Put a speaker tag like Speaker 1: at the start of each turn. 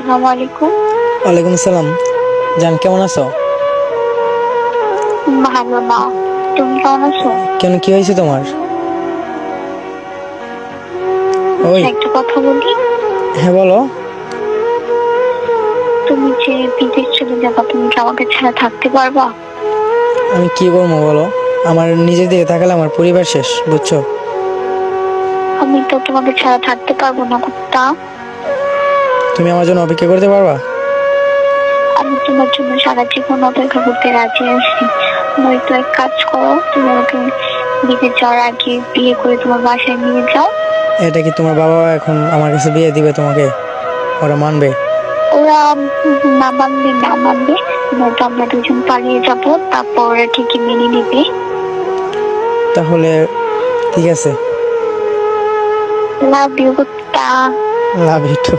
Speaker 1: আসসালামু আলাইকুম।
Speaker 2: ওয়ালাইকুম আসসালাম। জান, কেমন আছো?
Speaker 1: ভালো না। তুমি কেমন আছো?
Speaker 2: কেন, কি হয়েছে তোমার? ওই,
Speaker 1: আচ্ছা, একটা কথা বলি।
Speaker 2: হ্যাঁ বলো।
Speaker 1: তুমি যে বিদেশ চলে যাবা, তুমি কি আমাকে ছাড়া থাকতে পারবা?
Speaker 2: আমি কি বলবো বলো। আমার নিজের দিকে তাকালে আমার পরিবার শেষ, বুঝছো?
Speaker 1: আমি তো তোমাকে ছাড়া থাকতে পারবো না কুত্তা।
Speaker 2: তুমি আমার জন্য অপেক্ষা করতে পারবা?
Speaker 1: আমি তোমার জন্য সারা জীবন অপেক্ষা করতে রাজি আছি। তুমি তো এক কাজ করো, তুমি আমাকে বিদেশ যাওয়ার আগে বিয়ে করে তোমার বাসায় নিয়ে যাও।
Speaker 2: এটা কি তোমার বাবা এখন আমার কাছে বিয়ে দিবে তোমাকে? ওরা মানবে?
Speaker 1: ওরা না মানবে নয়তো আমরা দুজন পালিয়ে যাবো, তারপর ওরা ঠিকই মেনে নেবে।
Speaker 2: তাহলে ঠিক আছে।
Speaker 1: লাভ ইউ কুত্তা।
Speaker 2: Love you two.